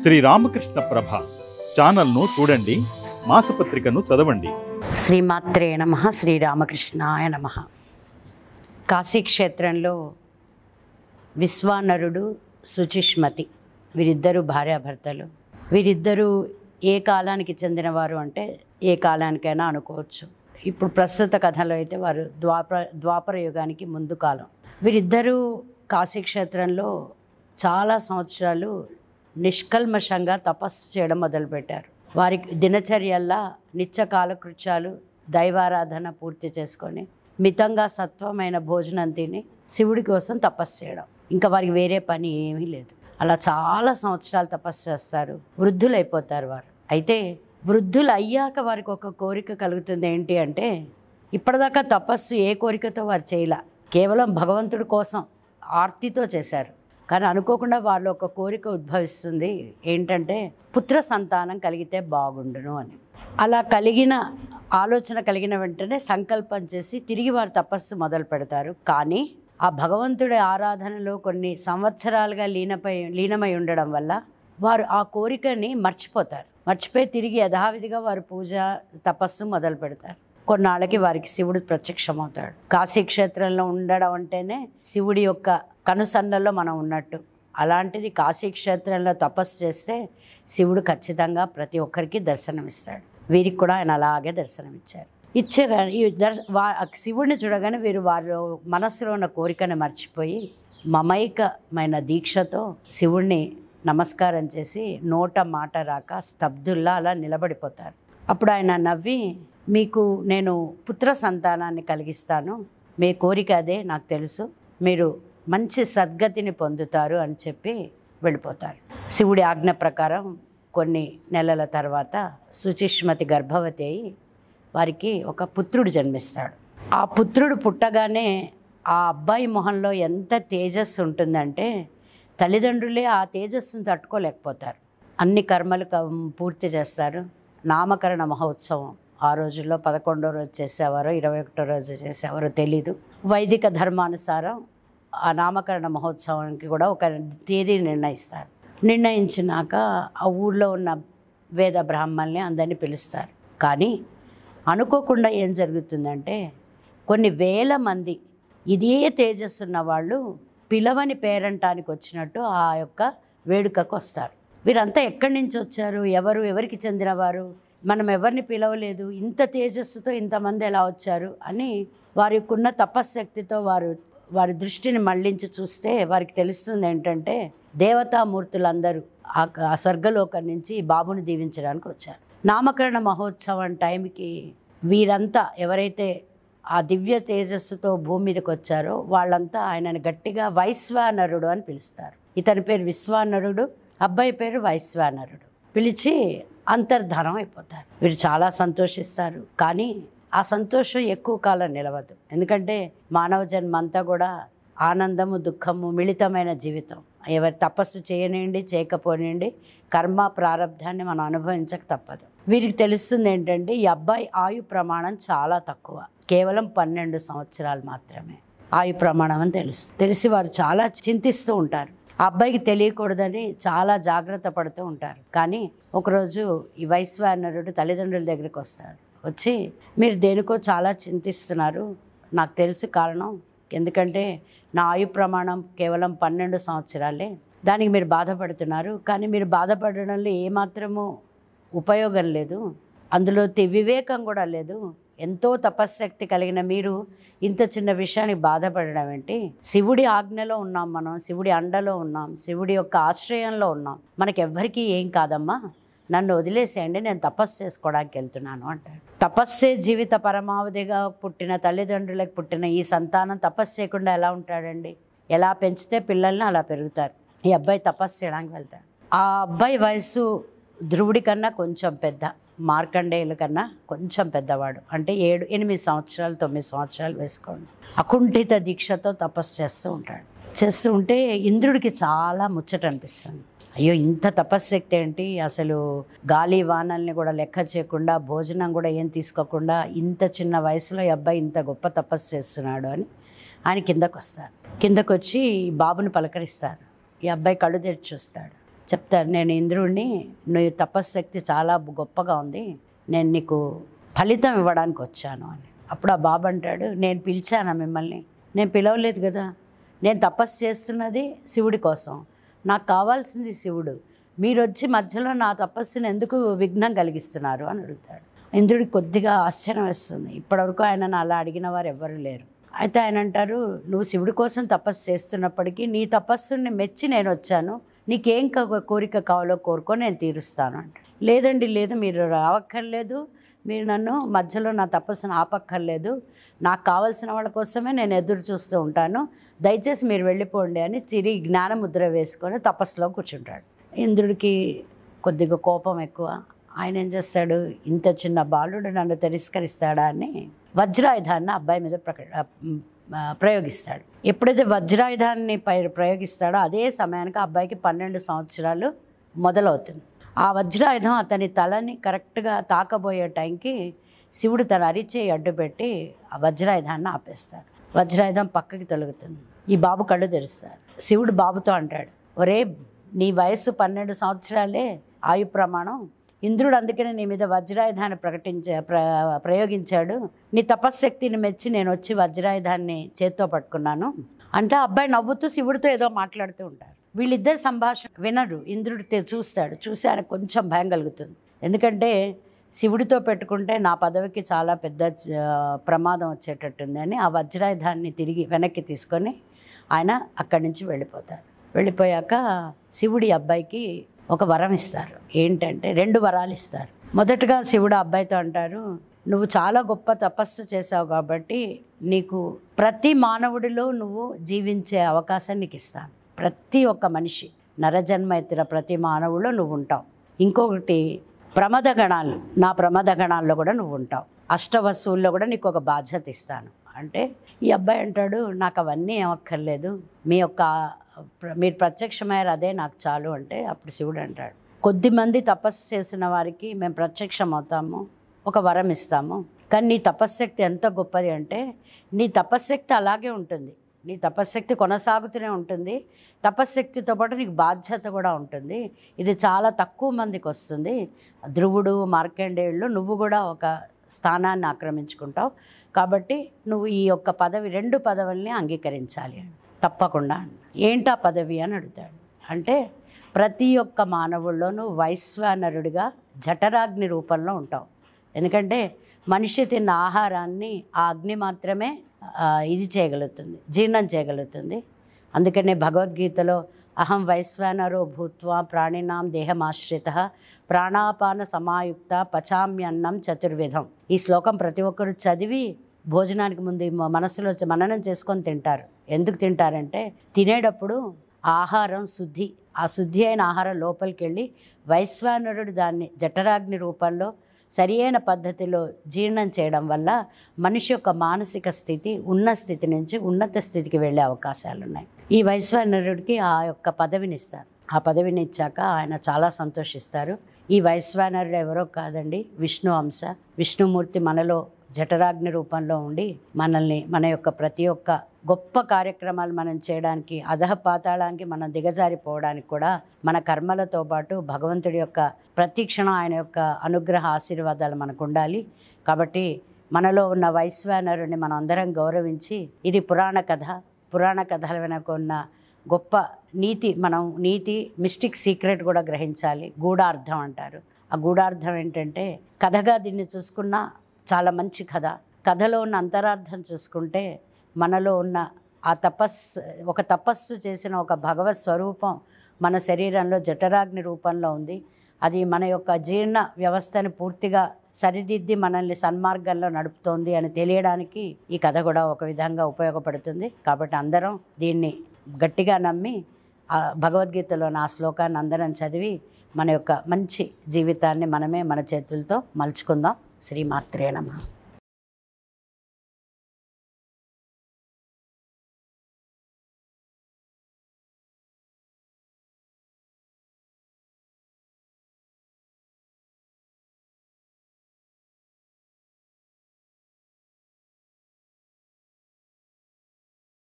శ్రీ రామకృష్ణ ప్రభ ఛానల్ను చూడండి, మాసపత్రికను చదవండి. శ్రీమాత్రే నమః. శ్రీరామకృష్ణాయ నమః. కాశీక్షేత్రంలో విశ్వానరుడు, శుచిష్మతి వీరిద్దరూ భార్యాభర్తలు. వీరిద్దరూ ఏ కాలానికి చెందినవారు అంటే ఏ కాలానికైనా అనుకోవచ్చు. ఇప్పుడు ప్రస్తుత కథలో అయితే వారు ద్వాపర యుగానికి ముందు కాలం. వీరిద్దరూ కాశీక్షేత్రంలో చాలా సంవత్సరాలు నిష్కల్మషంగా తపస్సు చేయడం మొదలుపెట్టారు. వారి దినచర్యల్లా నిత్య కాలకృత్యాలు, దైవారాధన పూర్తి చేసుకొని మితంగా సత్వమైన భోజనం తిని శివుడి కోసం తపస్సు చేయడం, ఇంకా వారికి వేరే పని ఏమీ లేదు. అలా చాలా సంవత్సరాలు తపస్సు చేస్తారు. వృద్ధులైపోతారు వారు. అయితే వృద్ధులు అయ్యాక వారికి ఒక కోరిక కలుగుతుంది. ఏంటి అంటే, ఇప్పటిదాకా తపస్సు ఏ కోరికతో వారు చేయలే, కేవలం భగవంతుడి కోసం ఆర్తితో చేశారు. కానీ అనుకోకుండా వాళ్ళు ఒక కోరిక ఉద్భవిస్తుంది. ఏంటంటే, పుత్ర సంతానం కలిగితే బాగుండును అని. అలా ఆలోచన కలిగిన వెంటనే సంకల్పం చేసి తిరిగి వారు తపస్సు మొదలు పెడతారు. కానీ ఆ భగవంతుడి ఆరాధనలో కొన్ని సంవత్సరాలుగా లీనమై ఉండడం వల్ల వారు ఆ కోరికని మర్చిపోయి తిరిగి యథావిధిగా వారు పూజ తపస్సు మొదలు పెడతారు. కొన్నాళ్ళకి వారికి శివుడు ప్రత్యక్షమవుతాడు. కాశీక్షేత్రంలో ఉండడం అంటేనే శివుడి యొక్క కనుసన్నల్లో మనం ఉన్నట్టు. అలాంటిది కాశీక్షేత్రంలో తపస్సు చేస్తే శివుడు ఖచ్చితంగా ప్రతి ఒక్కరికి దర్శనమిస్తాడు. వీరికి కూడా ఆయన అలాగే దర్శనమిచ్చారు. శివుడిని చూడగానే వీరు వారి మనస్సులో ఉన్న కోరికను మర్చిపోయి మమైకమైన దీక్షతో శివుడిని నమస్కారం చేసి నోట మాట రాక స్తబ్దుల్లా అలా నిలబడిపోతారు. అప్పుడు ఆయన నవ్వి, మీకు నేను పుత్ర సంతానాన్ని కలిగిస్తాను, మీ కోరిక అదే నాకు తెలుసు, మీరు మంచి సద్గతిని పొందుతారు అని చెప్పి వెళ్ళిపోతారు. శివుడి ఆజ్ఞ ప్రకారం కొన్ని నెలల తర్వాత శుచిష్మతి గర్భవతి అయి వారికి ఒక పుత్రుడు జన్మిస్తాడు. ఆ పుత్రుడు పుట్టగానే ఆ అబ్బాయి మొహంలో ఎంత తేజస్సు ఉంటుందంటే తల్లిదండ్రులే ఆ తేజస్సును తట్టుకోలేకపోతారు. అన్ని కర్మలు పూర్తి చేస్తారు. నామకరణ మహోత్సవం ఆ రోజుల్లో 11వ రోజు చేసేవారో 21వ రోజు చేసేవారో తెలీదు. వైదిక ధర్మానుసారం ఆ నామకరణ మహోత్సవానికి కూడా ఒక తేదీ నిర్ణయిస్తారు. నిర్ణయించినాక ఆ ఊళ్ళో ఉన్న వేద బ్రాహ్మణుల్ని అందరినీ పిలుస్తారు. కానీ అనుకోకుండా ఏం జరుగుతుందంటే, కొన్ని వేల మంది ఇదే తేజస్సున్న వాళ్ళు పిలవని పేరంటానికి వచ్చినట్టు ఆ యొక్క వేడుకకు వస్తారు. వీరంతా ఎక్కడి నుంచి వచ్చారు, ఎవరికి చెందినవారు, మనం ఎవరిని పిలవలేదు, ఇంత తేజస్సుతో ఇంతమంది ఎలా వచ్చారు అని వారికి ఉన్న తపశ్శక్తితో వారి దృష్టిని మళ్లించి చూస్తే వారికి తెలుస్తుంది ఏంటంటే, దేవతామూర్తులందరూ ఆ స్వర్గలోకం నుంచి బాబుని దీవించడానికి వచ్చారు. నామకరణ మహోత్సవం టైంకి వీరంతా ఎవరైతే ఆ దివ్య తేజస్సుతో భూమి మీదకి వచ్చారో వాళ్ళంతా ఆయనని గట్టిగా వైశ్వానరుడు అని పిలుస్తారు. ఇతని పేరు విశ్వానరుడు, అబ్బాయి పేరు వైశ్వానరుడు. పిలిచి అంతర్ధానం అయిపోతారు. వీరు చాలా సంతోషిస్తారు. కానీ ఆ సంతోషం ఎక్కువ కాలం నిలవదు. ఎందుకంటే మానవ జన్మ అంతా కూడా ఆనందము, దుఃఖము మిళితమైన జీవితం. ఎవరు తపస్సు చేయనివ్వండి, చేయకపోనివ్వండి, కర్మ ప్రారంధాన్ని మనం అనుభవించక తప్పదు. వీరికి తెలుస్తుంది ఏంటంటే, ఈ అబ్బాయి ఆయు ప్రమాణం చాలా తక్కువ, కేవలం 12 సంవత్సరాలు మాత్రమే ఆయు ప్రమాణం అని తెలిసి వారు చాలా చింతిస్తూ ఉంటారు. ఆ అబ్బాయికి తెలియకూడదని చాలా జాగ్రత్త పడుతూ ఉంటారు. కానీ ఒకరోజు ఈ వైశ్వానరుడు తల్లిదండ్రుల దగ్గరికి వస్తాడు. వచ్చి, మీరు దేనికో చాలా చింతిస్తున్నారు, నాకు తెలుసు కారణం. ఎందుకంటే నా ఆయు ప్రమాణం కేవలం 12 సంవత్సరాలే, దానికి మీరు బాధపడుతున్నారు. కానీ మీరు బాధపడడంలో ఏమాత్రము ఉపయోగం లేదు, అందులో వివేకం కూడా లేదు. ఎంతో తపశ్శక్తి కలిగిన మీరు ఇంత చిన్న విషయానికి బాధపడడం ఏంటి? శివుడి ఆజ్ఞలో ఉన్నాం, మనం శివుడి అండలో ఉన్నాం, శివుడి యొక్క ఆశ్రయంలో ఉన్నాం, మనకెవ్వరికీ ఏం కాదమ్మా, నన్ను వదిలేసేయండి, నేను తపస్సు చేసుకోవడానికి వెళ్తున్నాను అంటాడు. తపస్సే జీవిత పరమావధిగా పుట్టిన తల్లిదండ్రులకు పుట్టిన ఈ సంతానం తపస్సు చేయకుండా ఎలా ఉంటాడండి? ఎలా పెంచితే పిల్లల్ని అలా పెరుగుతారు. ఈ అబ్బాయి తపస్సు చేయడానికి వెళ్తాడు. ఆ అబ్బాయి వయసు ధ్రువుడి కన్నా కొంచెం పెద్ద, మార్కండేయుల కన్నా కొంచెం పెద్దవాడు. అంటే 8 సంవత్సరాలు 9 సంవత్సరాలు వేసుకోండి. అకుంఠిత దీక్షతో తపస్సు చేస్తూ ఉంటే ఇంద్రుడికి చాలా ముచ్చట అనిపిస్తుంది. అయ్యో, ఇంత తపశ్శక్తి ఏంటి, అసలు గాలి వానల్ని కూడా లెక్క చేయకుండా, భోజనం కూడా ఏం తీసుకోకుండా ఇంత చిన్న వయసులో ఈ అబ్బాయి ఇంత గొప్ప తపస్సు చేస్తున్నాడు అని ఆయన కిందకు వస్తారు. కిందకు వచ్చి బాబుని పలకరిస్తారు. ఈ అబ్బాయి కళ్ళు తెరిచి చూస్తాడు. చెప్తారు, నేను ఇంద్రుడిని, నీ తపశ్శక్తి చాలా గొప్పగా ఉంది, నేను నీకు ఫలితం ఇవ్వడానికి వచ్చాను అని. అప్పుడు ఆ బాబు అంటాడు, నేను పిలిచానా మిమ్మల్ని? నేను పిలవలేదు కదా, నేను తపస్సు చేస్తున్నది శివుడి కోసం, నాకు కావాల్సింది శివుడు, మీరు వచ్చి మధ్యలో నా తపస్సుని ఎందుకు విఘ్నం కలిగిస్తున్నారు అని అడుగుతాడు. ఇంద్రుడికి కొద్దిగా ఆశ్చర్యం వేస్తుంది, ఇప్పటివరకు ఆయనను అలా అడిగిన వారు ఎవ్వరూ లేరు. అయితే ఆయన అంటారు, నువ్వు శివుడి కోసం తపస్సు చేస్తున్నప్పటికీ నీ తపస్సుని మెచ్చి నేను వచ్చాను, నీకేం కోరిక కావాలో కోరుకో, నేను తీరుస్తాను అంట. లేదండి, లేదు, మీరు రావక్కర్లేదు, మీరు నన్ను మధ్యలో నా తపస్సును ఆపక్కర్లేదు, నాకు కావాల్సిన వాళ్ళ కోసమే నేను ఎదురు చూస్తూ ఉంటాను, దయచేసి మీరు వెళ్ళిపోండి అని తిరిగి జ్ఞానముద్ర వేసుకొని తపస్సులో కూర్చుంటాడు. ఇంద్రుడికి కొద్దిగా కోపం ఎక్కువ. ఆయన ఏం చేస్తాడు, ఇంత చిన్న బాలుడు నన్ను తిరస్కరిస్తాడా అని వజ్రాయుధాన్ని అబ్బాయి మీద ప్రయోగిస్తాడు. ఎప్పుడైతే వజ్రాయుధాన్ని ప్రయోగిస్తాడో అదే సమయానికి అబ్బాయికి 12 సంవత్సరాలు మొదలవుతుంది. ఆ వజ్రాయుధం అతని తలని కరెక్ట్గా తాకబోయే టైంకి శివుడు తన అరిచేయి అడ్డుపెట్టి ఆ వజ్రాయుధాన్ని ఆపేస్తాడు. వజ్రాయుధం పక్కకి తొలగుతుంది. ఈ బాబు కళ్ళు తెరుస్తాడు. శివుడు బాబుతో అంటాడు, ఒరే, నీ వయస్సు 12 సంవత్సరాలే ఆయు ప్రమాణం, ఇంద్రుడు అందుకనే నీ మీద వజ్రాయుధాన్ని ప్రయోగించాడు, నీ తపశ్శక్తిని మెచ్చి నేను వచ్చి వజ్రాయుధాన్ని చేత్తో పట్టుకున్నాను అంటే అబ్బాయి నవ్వుతూ శివుడితో ఏదో మాట్లాడుతూ ఉంటారు. వీళ్ళిద్దరు సంభాషణ వినరు. ఇంద్రుడు చూస్తాడు. చూసి ఆయన కొంచెం భయం కలుగుతుంది. ఎందుకంటే శివుడితో పెట్టుకుంటే నా పదవికి చాలా పెద్ద ప్రమాదం వచ్చేటట్టుంది అని ఆ వజ్రాయుధాన్ని తిరిగి వెనక్కి తీసుకొని ఆయన అక్కడి నుంచి వెళ్ళిపోతారు. వెళ్ళిపోయాక శివుడి అబ్బాయికి ఒక వరం ఇస్తారు. ఏంటంటే 2 వరాలు ఇస్తారు. మొదటగా శివుడు అబ్బాయితో అంటారు, నువ్వు చాలా గొప్ప తపస్సు చేసావు కాబట్టి నీకు ప్రతి మానవుడిలో నువ్వు జీవించే అవకాశం నీకు ఇస్తాను. ప్రతి ఒక్క మనిషి నరజన్మ ఎత్తిన ప్రతి మానవుల్లో నువ్వు ఉంటావు. ఇంకొకటి ప్రమదగణాలు, నా ప్రమదగణాల్లో కూడా నువ్వు ఉంటావు. అష్టవస్తువుల్లో కూడా నీకు ఒక బాధ్యత ఇస్తాను అంటే ఈ అబ్బాయి అంటాడు, నాకు అవన్నీ ఏమక్కర్లేదు, మీరు ప్రత్యక్షమయ్యారు అదే నాకు చాలు అంటే అప్పుడు శివుడు అంటాడు, కొద్దిమంది తపస్సు చేసిన వారికి మేము ప్రత్యక్షం అవుతాము, ఒక వరం ఇస్తాము, కానీ నీ తపశ్శక్తి ఎంత గొప్పది అంటే నీ తపశ్శక్తి అలాగే ఉంటుంది, నీ తపశ్శక్తి కొనసాగుతూనే ఉంటుంది, తపశ్శక్తితో పాటు నీకు బాధ్యత కూడా ఉంటుంది, ఇది చాలా తక్కువ మందికి వస్తుంది, ధ్రువుడు మార్కండేయుళ్ళు నువ్వు కూడా ఒక స్థానాన్ని ఆక్రమించుకుంటావు, కాబట్టి నువ్వు ఈ యొక్క పదవి 2 పదవుల్ని అంగీకరించాలి. తప్పకుండా. ఏంటా పదవి అని అడుగుతాడు. అంటే ప్రతి ఒక్క మానవుల్లోనూ వైశ్వానరుడిగా జఠరాగ్ని రూపంలో ఉంటావు. ఎందుకంటే మనిషి తిన్న ఆహారాన్ని ఆ అగ్ని మాత్రమే ఇది చేయగలుగుతుంది, జీర్ణం చేయగలుగుతుంది. అందుకనే భగవద్గీతలో అహం వైశ్వానరో భూత్వా ప్రాణినాం దేహమాశ్రిత ప్రాణాపాన సమాయుక్త పచామ్యన్నం చతుర్విధం. ఈ శ్లోకం ప్రతి ఒక్కరు చదివి భోజనానికి ముందు మనసులో మననం చేసుకొని తింటారు. ఎందుకు తింటారంటే తినేటప్పుడు ఆహారం శుద్ధి, ఆ శుద్ధి అయిన ఆహారం లోపలికి వెళ్ళి వైశ్వానరుడు దాన్ని జఠరాగ్ని రూపంలో సరి అయిన పద్ధతిలో జీర్ణం చేయడం వల్ల మనిషి యొక్క మానసిక స్థితి ఉన్న స్థితి నుంచి ఉన్నత స్థితికి వెళ్ళే అవకాశాలు ఉన్నాయి. ఈ వైశ్వానరుడికి ఆ యొక్క పదవిని ఇస్తారు. ఆ పదవిని ఇచ్చాక ఆయన చాలా సంతోషిస్తారు. ఈ వైశ్వానరుడు ఎవరో కాదండి, విష్ణు అంశ. విష్ణుమూర్తి మనలో జఠరాగ్ని రూపంలో ఉండి మనల్ని మన యొక్క ప్రతి ఒక్క గొప్ప కార్యక్రమాలు మనం చేయడానికి, అధః పాతాళానికి మనం దిగజారిపోవడానికి కూడా మన కర్మలతో పాటు భగవంతుడి యొక్క ప్రతి క్షణం ఆయన యొక్క అనుగ్రహ ఆశీర్వాదాలు మనకు ఉండాలి. కాబట్టి మనలో ఉన్న వైశ్వానరుని మనం అందరం గౌరవించి, ఇది పురాణ కథ, పురాణ కథల వెనక ఉన్న గొప్ప నీతి మిస్టిక్ సీక్రెట్ కూడా గ్రహించాలి. గూఢార్థం అంటారు. ఆ గూఢార్థం ఏంటంటే కథగా దీన్ని చూసుకున్నా చాలా మంచి కథ. కథలో ఉన్న అంతరార్థం చూసుకుంటే మనలో ఉన్న ఆ తపస్సు చేసిన ఒక భగవత్ స్వరూపం మన శరీరంలో జఠరాగ్ని రూపంలో ఉంది. అది మన యొక్క జీర్ణ వ్యవస్థని పూర్తిగా సరిదిద్ది మనల్ని సన్మార్గంలో నడుపుతోంది అని తెలియడానికి ఈ కథ కూడా ఒక విధంగా ఉపయోగపడుతుంది. కాబట్టి అందరం దీన్ని గట్టిగా నమ్మి ఆ భగవద్గీతలోని ఆ శ్లోకాన్ని అందరం చదివి మన యొక్క మంచి జీవితాన్ని మనమే మన చేతులతో మలుచుకుందాం. శ్రీమాత్రే నమః.